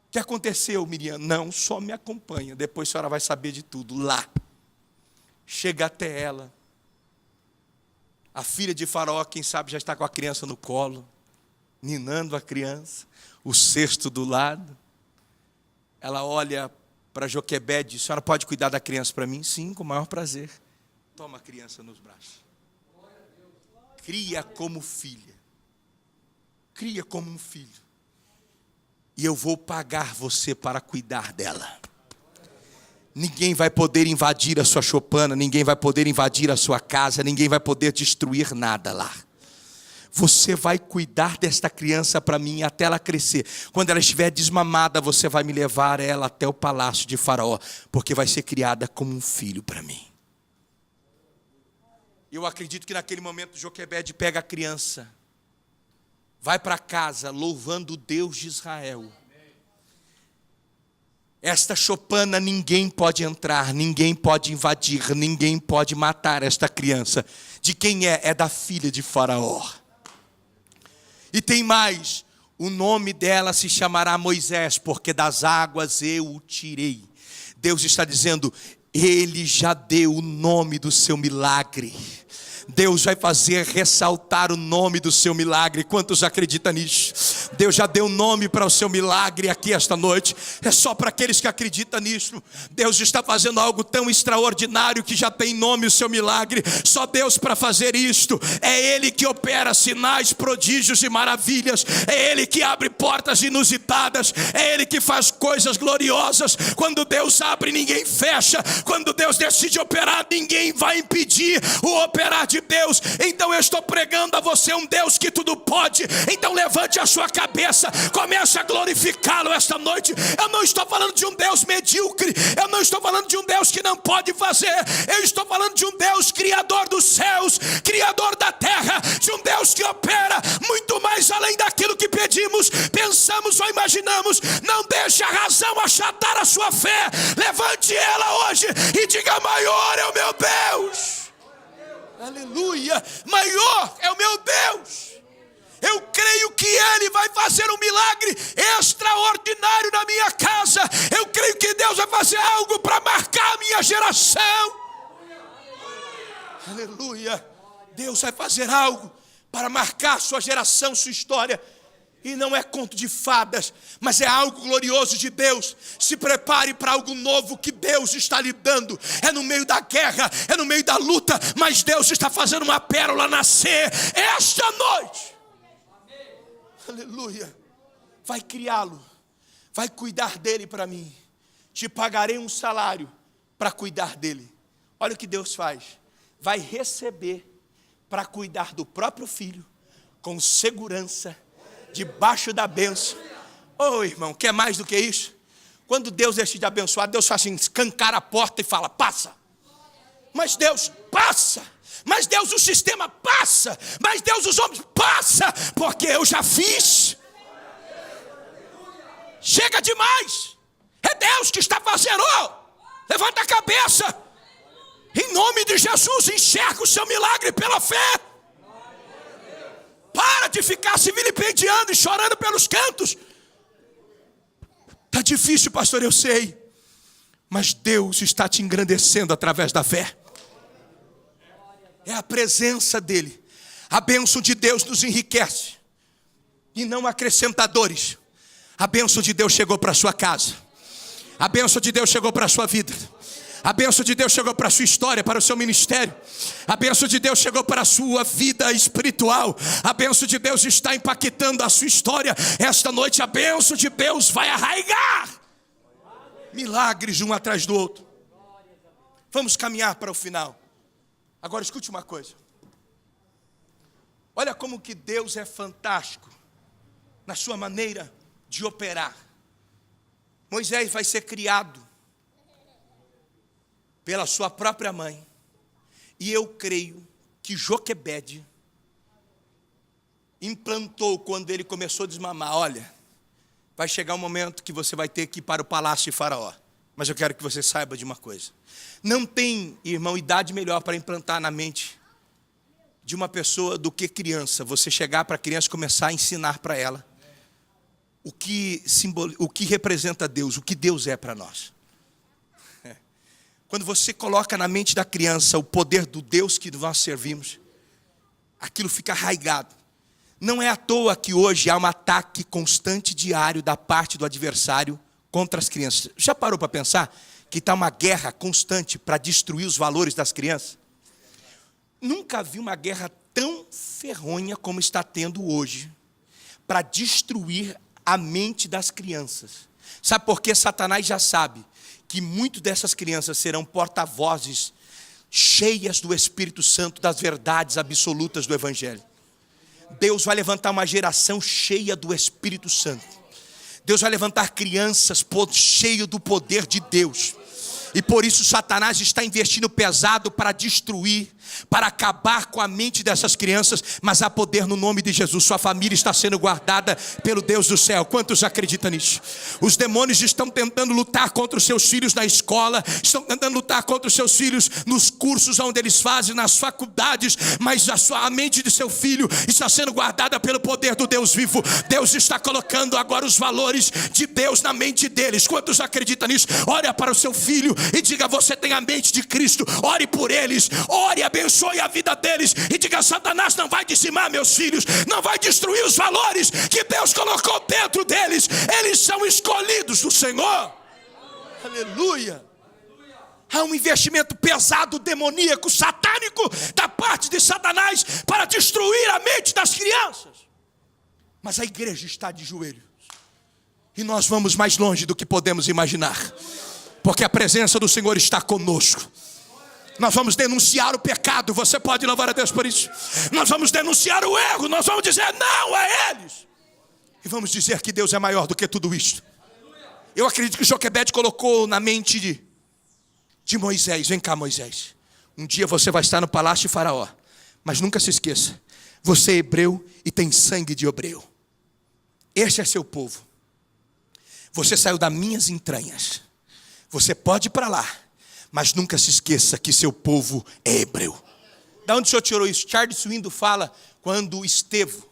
O que aconteceu, Miriam? Não, só me acompanha. Depois a senhora vai saber de tudo. Lá. Chega até ela. A filha de Faraó, quem sabe, já está com a criança no colo. Ninando a criança. O cesto do lado. Ela olha para Joquebede: a senhora pode cuidar da criança para mim? Sim, com o maior prazer. Toma a criança nos braços. Cria como filha. Cria como um filho. E eu vou pagar você para cuidar dela. Ninguém vai poder invadir a sua choupana, ninguém vai poder invadir a sua casa, ninguém vai poder destruir nada lá. Você vai cuidar desta criança para mim até ela crescer. Quando ela estiver desmamada, você vai me levar ela até o palácio de Faraó, porque vai ser criada como um filho para mim. Eu acredito que naquele momento Joquebede pega a criança, vai para casa louvando o Deus de Israel. Esta choupana ninguém pode entrar, ninguém pode invadir, ninguém pode matar esta criança. De quem é? É da filha de Faraó. E tem mais, o nome dela se chamará Moisés, porque das águas eu o tirei. Deus está dizendo, Ele já deu o nome do seu milagre. Deus vai fazer ressaltar o nome do seu milagre. Quantos acreditam nisso? Deus já deu nome para o seu milagre aqui esta noite. É só para aqueles que acreditam nisso. Deus está fazendo algo tão extraordinário que já tem nome o seu milagre. Só Deus para fazer isto. É Ele que opera sinais, prodígios e maravilhas. É Ele que abre portas inusitadas. É Ele que faz coisas gloriosas. Quando Deus abre, ninguém fecha. Quando Deus decide operar, ninguém vai impedir o operar de Deus. Então eu estou pregando a você um Deus que tudo pode. Então levante a sua cabeça, comece a glorificá-lo esta noite. Eu não estou falando de um Deus medíocre, eu não estou falando de um Deus que não pode fazer, eu estou falando de um Deus criador dos céus, criador da terra, de um Deus que opera muito mais além daquilo que pedimos, pensamos ou imaginamos. Não deixe a razão achatar a sua fé. Levante ela hoje e diga: maior é o meu Deus. Aleluia, maior é o meu Deus. Eu creio que Ele vai fazer um milagre extraordinário na minha casa. Eu creio que Deus vai fazer algo para marcar a minha geração. Aleluia, Deus vai fazer algo para marcar sua geração, sua história. E não é conto de fadas, mas é algo glorioso de Deus. Se prepare para algo novo que Deus está lhe dando. É no meio da guerra, é no meio da luta, mas Deus está fazendo uma pérola nascer esta noite. Aleluia. Vai criá-lo, vai cuidar dele para mim. Te pagarei um salário para cuidar dele. Olha o que Deus faz. Vai receber para cuidar do próprio filho com segurança, debaixo da bênção. Oh, irmão, quer mais do que isso? Quando Deus decide abençoar, Deus faz assim, escancara a porta e fala: passa. Mas Deus passa. Mas Deus o sistema passa. Mas Deus os homens passa. Porque eu já fiz. Chega demais. É Deus que está fazendo. Oh, levanta a cabeça. Em nome de Jesus, enxerga o seu milagre pela fé. Para de ficar se vilipendiando e chorando pelos cantos. Está difícil, pastor, eu sei. Mas Deus está te engrandecendo através da fé. É a presença dEle. A bênção de Deus nos enriquece e não acrescenta dores. A bênção de Deus chegou para a sua casa. A bênção de Deus chegou para a sua vida. A bênção de Deus chegou para a sua história, para o seu ministério. A bênção de Deus chegou para a sua vida espiritual. A bênção de Deus está impactando a sua história. Esta noite a bênção de Deus vai arraigar milagres um atrás do outro. Vamos caminhar para o final. Agora escute uma coisa. Olha como que Deus é fantástico na sua maneira de operar. Moisés vai ser criado pela sua própria mãe. E eu creio que Joquebede implantou quando ele começou a desmamar: olha, vai chegar um momento que você vai ter que ir para o palácio de Faraó. Mas eu quero que você saiba de uma coisa. Não tem, irmão, idade melhor para implantar na mente de uma pessoa do que criança. Você chegar para a criança e começar a ensinar para ela o que representa Deus, o que Deus é para nós. Quando você coloca na mente da criança o poder do Deus que nós servimos, aquilo fica arraigado. Não é à toa que hoje há um ataque constante diário da parte do adversário contra as crianças. Já parou para pensar que está uma guerra constante para destruir os valores das crianças? Nunca vi uma guerra tão ferronha como está tendo hoje para destruir a mente das crianças. Sabe por quê? Satanás já sabe que muitas dessas crianças serão porta-vozes cheias do Espírito Santo, das verdades absolutas do Evangelho. Deus vai levantar uma geração cheia do Espírito Santo. Deus vai levantar crianças cheias do poder de Deus. E por isso Satanás está investindo pesado para destruir, para acabar com a mente dessas crianças. Mas há poder no nome de Jesus. Sua família está sendo guardada pelo Deus do céu. Quantos acreditam nisso? Os demônios estão tentando lutar contra os seus filhos na escola, estão tentando lutar contra os seus filhos nos cursos onde eles fazem, nas faculdades. Mas a mente de seu filho está sendo guardada pelo poder do Deus vivo. Deus está colocando agora os valores de Deus na mente deles. Quantos acreditam nisso? Olha para o seu filho e diga: você tem a mente de Cristo. Ore por eles, ore, abençoe a vida deles. E diga: Satanás não vai dizimar meus filhos, não vai destruir os valores que Deus colocou dentro deles. Eles são escolhidos do Senhor. Aleluia. Há um investimento pesado, demoníaco, satânico da parte de Satanás para destruir a mente das crianças. Mas a igreja está de joelhos e nós vamos mais longe do que podemos imaginar, porque a presença do Senhor está conosco. Nós vamos denunciar o pecado. Você pode louvar a Deus por isso. Nós vamos denunciar o erro. Nós vamos dizer não a eles. E vamos dizer que Deus é maior do que tudo isto. Eu acredito que Joquebede colocou na mente de Moisés: vem cá, Moisés, um dia você vai estar no palácio de Faraó, mas nunca se esqueça, você é hebreu e tem sangue de hebreu. Este é seu povo. Você saiu das minhas entranhas. Você pode ir para lá, mas nunca se esqueça que seu povo é hebreu. Da onde o senhor tirou isso? Charles Swindoll fala, quando Estevão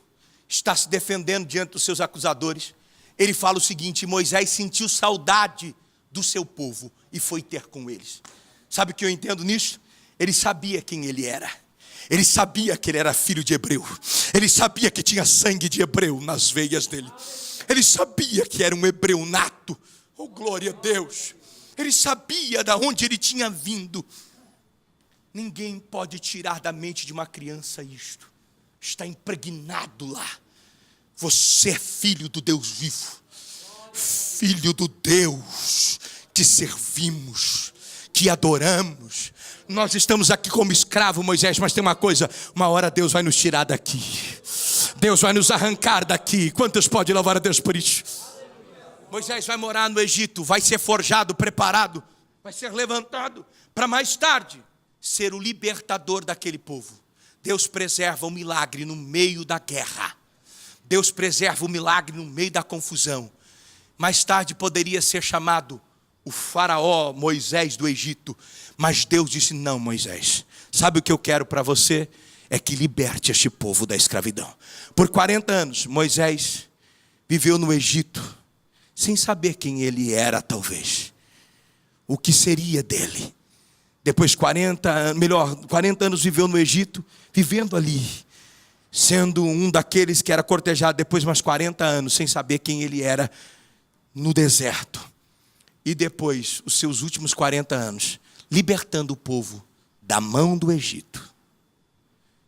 está se defendendo diante dos seus acusadores, ele fala o seguinte: Moisés sentiu saudade do seu povo e foi ter com eles. Sabe o que eu entendo nisso? Ele sabia quem ele era. Ele sabia que ele era filho de hebreu. Ele sabia que tinha sangue de hebreu nas veias dele. Ele sabia que era um hebreu nato. Oh, glória a Deus. Ele sabia de onde ele tinha vindo. Ninguém pode tirar da mente de uma criança isto. Está impregnado lá. Você é filho do Deus vivo. Filho do Deus que servimos, que adoramos. Nós estamos aqui como escravo, Moisés, mas tem uma coisa: uma hora Deus vai nos tirar daqui. Deus vai nos arrancar daqui. Quantos podem louvar a Deus por isso? Moisés vai morar no Egito, vai ser forjado, preparado, vai ser levantado para mais tarde ser o libertador daquele povo. Deus preserva o milagre no meio da guerra. Deus preserva o milagre no meio da confusão. Mais tarde poderia ser chamado o faraó Moisés do Egito, mas Deus disse: não, Moisés, sabe o que eu quero para você? É que liberte este povo da escravidão. Por 40 anos, Moisés viveu no Egito, sem saber quem ele era, talvez. O que seria dele. Depois 40 anos viveu no Egito, vivendo ali, sendo um daqueles que era cortejado. Depois mais 40 anos, sem saber quem ele era, no deserto. E depois, os seus últimos 40 anos, libertando o povo da mão do Egito,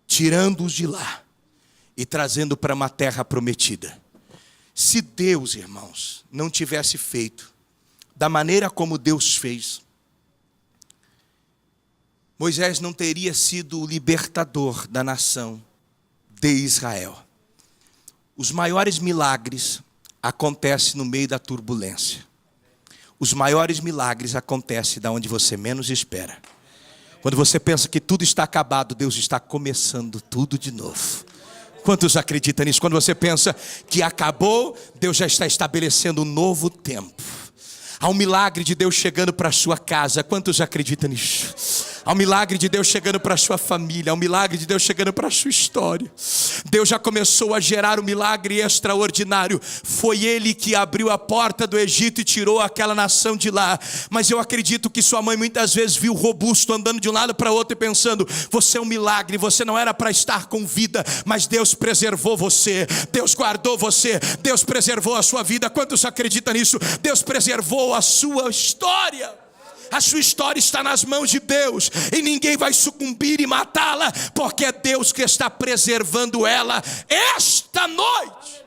tirando-os de lá e trazendo para uma terra prometida. Se Deus, irmãos, não tivesse feito da maneira como Deus fez, Moisés não teria sido o libertador da nação de Israel. Os maiores milagres acontecem no meio da turbulência. Os maiores milagres acontecem da onde você menos espera. Quando você pensa que tudo está acabado, Deus está começando tudo de novo. Quantos acreditam nisso? Quando você pensa que acabou, Deus já está estabelecendo um novo tempo. Há um milagre de Deus chegando para a sua casa. Quantos acreditam nisso? Há um milagre de Deus chegando para a sua família, há um milagre de Deus chegando para a sua história. Deus já começou a gerar um milagre extraordinário. Foi Ele que abriu a porta do Egito e tirou aquela nação de lá. Mas eu acredito que sua mãe muitas vezes viu robusto andando de um lado para outro e pensando: você é um milagre, você não era para estar com vida, mas Deus preservou você, Deus guardou você, Deus preservou a sua vida. Quantos acreditam nisso? Deus preservou a sua história. A sua história está nas mãos de Deus, e ninguém vai sucumbir e matá-la, porque é Deus que está preservando ela esta noite.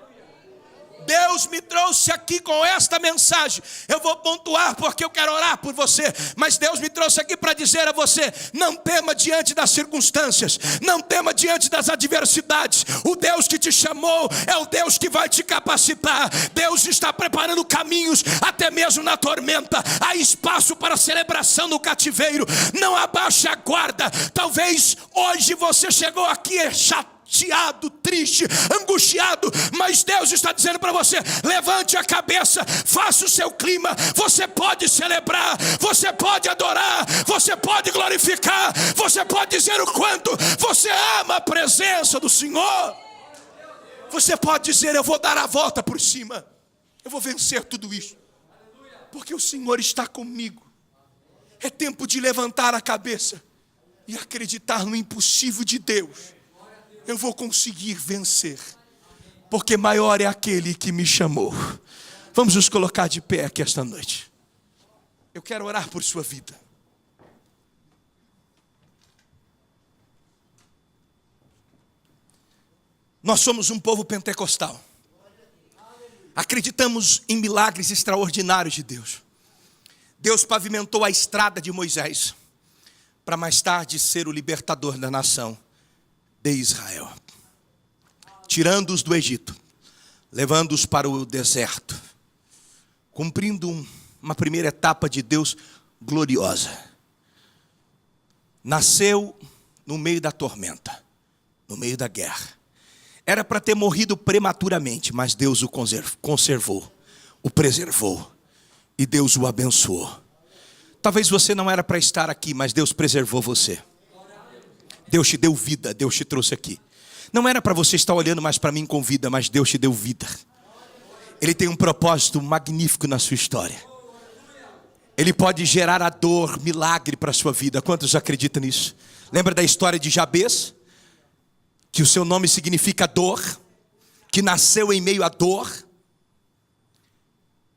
Deus me trouxe aqui com esta mensagem. Eu vou pontuar porque eu quero orar por você, mas Deus me trouxe aqui para dizer a você: não tema diante das circunstâncias, não tema diante das adversidades. O Deus que te chamou é o Deus que vai te capacitar. Deus está preparando caminhos até mesmo na tormenta. Há espaço para celebração no cativeiro. Não abaixe a guarda. Talvez hoje você chegou aqui chateado, triste, angustiado, mas Deus está dizendo para você: levante a cabeça, faça o seu clima. Você pode celebrar, você pode adorar, você pode glorificar, você pode dizer o quanto você ama a presença do Senhor. Você pode dizer: eu vou dar a volta por cima, eu vou vencer tudo isso, porque o Senhor está comigo. É tempo de levantar a cabeça e acreditar no impossível de Deus. Eu vou conseguir vencer, porque maior é aquele que me chamou. Vamos nos colocar de pé aqui esta noite. Eu quero orar por sua vida. Nós somos um povo pentecostal. Acreditamos em milagres extraordinários de Deus. Deus pavimentou a estrada de Moisés, para mais tarde ser o libertador da nação de Israel, tirando-os do Egito, levando-os para o deserto, cumprindo uma primeira etapa de Deus gloriosa. Nasceu no meio da tormenta, no meio da guerra. Era para ter morrido prematuramente, mas Deus o conservou, o preservou, e Deus o abençoou. Talvez você não era para estar aqui, mas Deus preservou você. Deus te deu vida, Deus te trouxe aqui. Não era para você estar olhando mais para mim com vida, mas Deus te deu vida. Ele tem um propósito magnífico na sua história. Ele pode gerar a dor, milagre para a sua vida. Quantos acreditam nisso? Lembra da história de Jabez? Que o seu nome significa dor, que nasceu em meio à dor,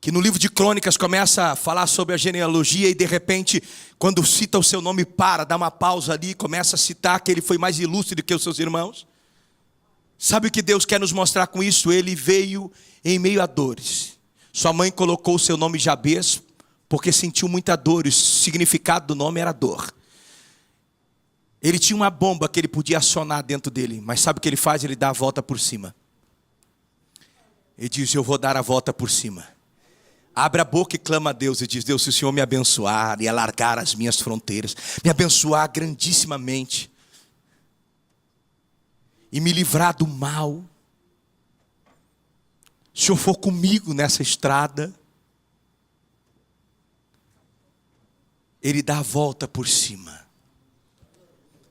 que no livro de Crônicas começa a falar sobre a genealogia, e de repente, quando cita o seu nome, dá uma pausa ali, começa a citar que ele foi mais ilustre do que os seus irmãos. Sabe o que Deus quer nos mostrar com isso? Ele veio em meio a dores. Sua mãe colocou o seu nome Jabez porque sentiu muita dor, e o significado do nome era dor. Ele tinha uma bomba que ele podia acionar dentro dele, mas sabe o que ele faz? Ele dá a volta por cima. Ele diz: eu vou dar a volta por cima. Abre a boca e clama a Deus e diz: Deus, se o Senhor me abençoar e alargar as minhas fronteiras, me abençoar grandissimamente e me livrar do mal, se o Senhor for comigo nessa estrada, Ele dá a volta por cima.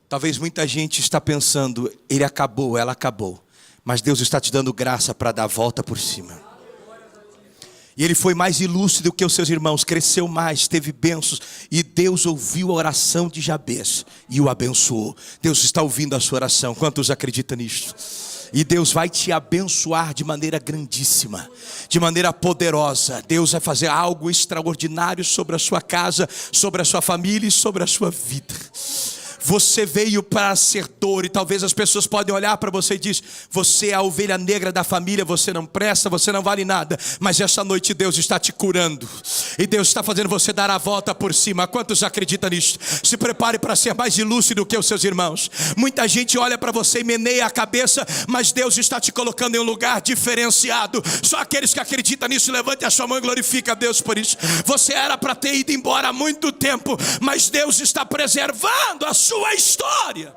Talvez muita gente está pensando: ele acabou, ela acabou, mas Deus está te dando graça para dar a volta por cima. E ele foi mais ilustre do que os seus irmãos, cresceu mais, teve bênçãos, e Deus ouviu a oração de Jabez e o abençoou. Deus está ouvindo a sua oração. Quantos acreditam nisso? E Deus vai te abençoar de maneira grandíssima, de maneira poderosa. Deus vai fazer algo extraordinário sobre a sua casa, sobre a sua família e sobre a sua vida. Você veio para ser dor, e talvez as pessoas podem olhar para você e dizer: você é a ovelha negra da família, você não presta, você não vale nada. Mas essa noite Deus está te curando, e Deus está fazendo você dar a volta por cima. Quantos acreditam nisso? Se prepare para ser mais ilustre do que os seus irmãos. Muita gente olha para você e meneia a cabeça, mas Deus está te colocando em um lugar diferenciado. Só aqueles que acreditam nisso, levante a sua mão e glorifique a Deus por isso. Você era para ter ido embora há muito tempo, mas Deus está preservando a sua história.